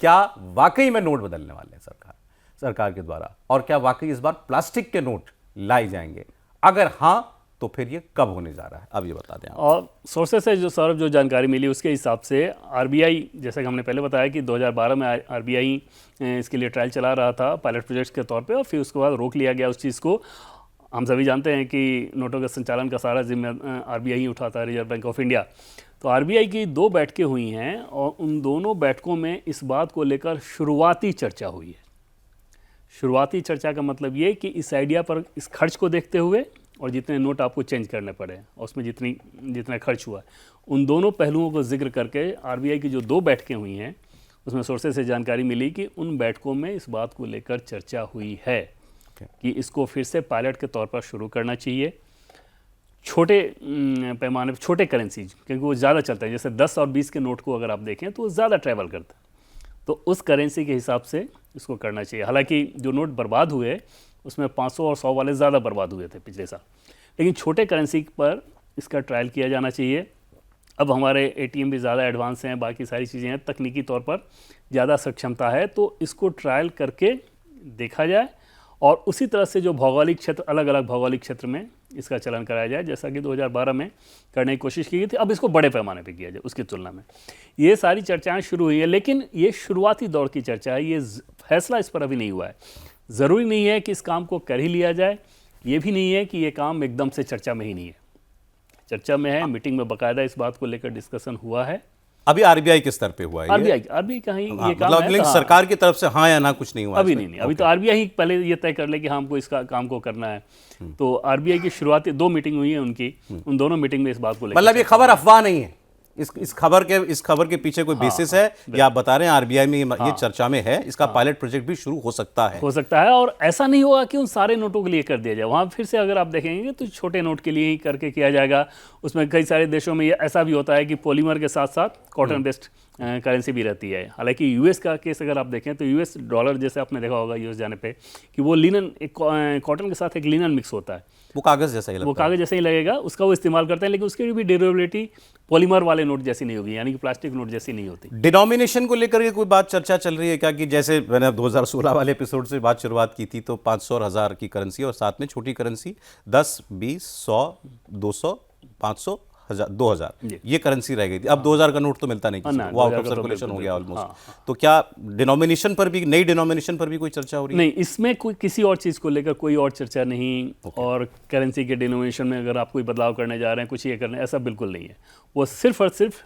क्या वाकई में नोट बदलने वाले हैं सरकार के द्वारा, और क्या वाकई इस बार प्लास्टिक के नोट लाए जाएंगे? अगर हाँ तो फिर ये कब होने जा रहा है, अब ये बता दें आप। और सोर्सेस से जो सौरभ जो जानकारी मिली उसके हिसाब से आरबीआई, जैसा कि हमने पहले बताया कि 2012 में आरबीआई इसके लिए ट्रायल चला रहा था पायलट प्रोजेक्ट्स के तौर पे, और फिर उसके बाद रोक लिया गया उस चीज़ को। हम सभी जानते हैं कि नोटों के संचालन का सारा जिम्मा आरबीआई ही उठाता है, रिजर्व बैंक ऑफ इंडिया। तो आरबीआई की 2 बैठकें हुई हैं और उन दोनों बैठकों में इस बात को लेकर शुरुआती चर्चा हुई है। शुरुआती चर्चा का मतलब ये कि इस आइडिया पर, इस खर्च को देखते हुए और जितने नोट आपको चेंज करने पड़े और उसमें जितना खर्च हुआ है, उन दोनों पहलुओं को जिक्र करके आरबीआई की जो 2 बैठकें हुई हैं उसमें सोर्सेस से जानकारी मिली कि उन बैठकों में इस बात को लेकर चर्चा हुई है कि इसको फिर से पायलट के तौर पर शुरू करना चाहिए। छोटे पैमाने पर, छोटे करेंसी, क्योंकि वो ज़्यादा चलता है, जैसे 10 और 20 के नोट को अगर आप देखें तो वो ज़्यादा ट्रैवल करता है, तो उस करेंसी के हिसाब से इसको करना चाहिए। हालांकि जो नोट बर्बाद हुए उसमें 500 और 100 वाले ज़्यादा बर्बाद हुए थे पिछले साल, लेकिन छोटे करेंसी पर इसका ट्रायल किया जाना चाहिए। अब हमारे एटीएम भी ज़्यादा एडवांस हैं, बाकी सारी चीज़ें हैं, तकनीकी तौर पर ज़्यादा सक्षमता है, तो इसको ट्रायल करके देखा जाए और उसी तरह से जो भौगोलिक क्षेत्र, अलग अलग भौगोलिक क्षेत्र में इसका चलन कराया जाए, जैसा कि 2012 में करने की कोशिश की गई थी। अब इसको बड़े पैमाने पे किया जाए उसकी तुलना में। ये सारी चर्चाएं शुरू हुई हैं, लेकिन ये शुरुआती दौर की चर्चा है, ये फैसला इस पर अभी नहीं हुआ है। ज़रूरी नहीं है कि इस काम को कर ही लिया जाए, ये भी नहीं है कि ये काम एकदम से चर्चा में ही नहीं है, चर्चा में है। मीटिंग में बाकायदा इस बात को लेकर डिस्कशन हुआ है। अभी आरबीआई के स्तर पे हुआ है, आरबीआई का ही ये काम है, लेकिन सरकार की तरफ से हाँ या ना कुछ नहीं हुआ अभी नहीं। अभी तो आरबीआई ही पहले ये तय कर ले कि हाँ हमको इसका काम को करना है। तो आरबीआई की शुरुआती 2 मीटिंग हुई है उनकी, उन दोनों मीटिंग में इस बात को लेकर, मतलब ये खबर अफवाह नहीं है, इस खबर के पीछे कोई बेसिस है, या आप बता रहे हैं आरबीआई में ये चर्चा में है, इसका पायलट प्रोजेक्ट भी शुरू हो सकता है। और ऐसा नहीं होगा कि उन सारे नोटों के लिए कर दिया जाए। वहाँ फिर से अगर आप देखेंगे तो छोटे नोट के लिए ही करके किया जाएगा। उसमें कई सारे देशों में ये ऐसा भी होता है कि पॉलीमर के साथ साथ कॉटन बेस्ड करेंसी भी रहती है। हालांकि यूएस का केस अगर आप देखें तो यूएस डॉलर, जैसे आपने देखा होगा यूएस जाने पे, कि वो लिनन, एक कॉटन के साथ एक लिनन मिक्स होता है, वो कागज़ जैसा ही लगता है, वो कागज़ जैसा ही लगेगा, उसका वो इस्तेमाल करते हैं, लेकिन उसकी भी ड्यूरेबिलिटी पॉलीमर वाले नोट जैसी नहीं होगी, यानी कि प्लास्टिक नोट जैसी नहीं होती। डिनोमिनेशन को लेकर के कोई बात चर्चा चल रही है क्या, कि जैसे मैंने 2016 वाले एपिसोड से बात शुरुआत की थी, तो 500 और 1000 की करेंसी और साथ में छोटी करेंसी 10, 20, 100, 200, 500, 1000, 2000 ये करेंसी रह गई थी। अब 2000 का नोट तो मिलता नहीं, वो आउट ऑफ सर्कुलेशन हो गया ऑलमोस्ट। तो क्या डिनोमिनेशन पर भी, नई डिनोमिनेशन पर भी कोई चर्चा हो रही है? नहीं, इसमें कोई किसी और चीज़ को लेकर कोई और चर्चा नहीं। और करेंसी के डिनोमिनेशन में अगर आप कोई बदलाव करने जा रहे हैं, कुछ ये करने, ऐसा बिल्कुल नहीं है। वो सिर्फ और सिर्फ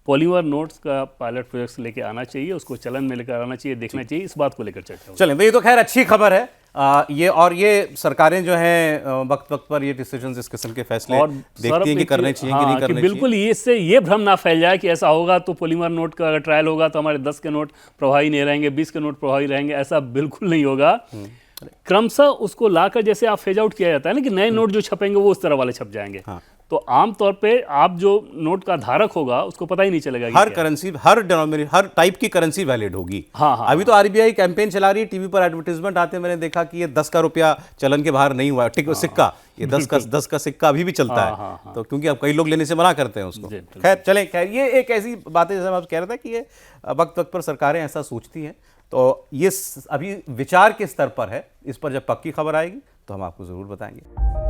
पॉलीमर नोट्स का पायलट प्रोजेक्ट लेके आना चाहिए, उसको चलन में लेकर आना चाहिए, देखना चाहिए, इस बात को लेकर चर्चा। चलें, तो ये तो खैर अच्छी खबर है। ये सरकारें जो हैं वक्त वक्त पर ये डिसीजंस, इस किस्म के फैसले देखती हैं कि करने चाहिए कि नहीं करने चाहिए। बिल्कुल, इससे ये भ्रम ना फैल जाए कि ऐसा होगा तो पॉलीमर नोट का अगर ट्रायल होगा तो हमारे 10 के नोट प्रभावी नहीं रहेंगे, 20 के नोट प्रभावी रहेंगे, ऐसा बिल्कुल नहीं होगा। क्रमशः उसको लाकर, जैसे आप फेज आउट किया जाता है ना, कि नए नोट जो छपेंगे वो उस तरह वाले छप जाएंगे। तो आमतौर पे आप जो नोट का धारक होगा उसको पता ही नहीं चलेगा। हर करेंसी, हर टाइप की करेंसी वैलिड होगी। अभी तो आरबीआई कैंपेन चला रही है, टीवी पर एडवर्टाइजमेंट आते हैं, मैंने देखा कि ये 10 का रुपया चलन के बाहर नहीं हुआ, सिक्का, ये 10 का सिक्का अभी भी चलता है। तो क्योंकि अब कई लोग लेने से मना करते हैं उसको। खैर चलें, ये एक ऐसी बात है, जैसे मैं कह रहा था कि ये वक्त वक्त पर सरकारें ऐसा सोचती हैं। तो ये अभी विचार के स्तर पर है, इस पर जब पक्की खबर आएगी तो हम आपको जरूर बताएंगे।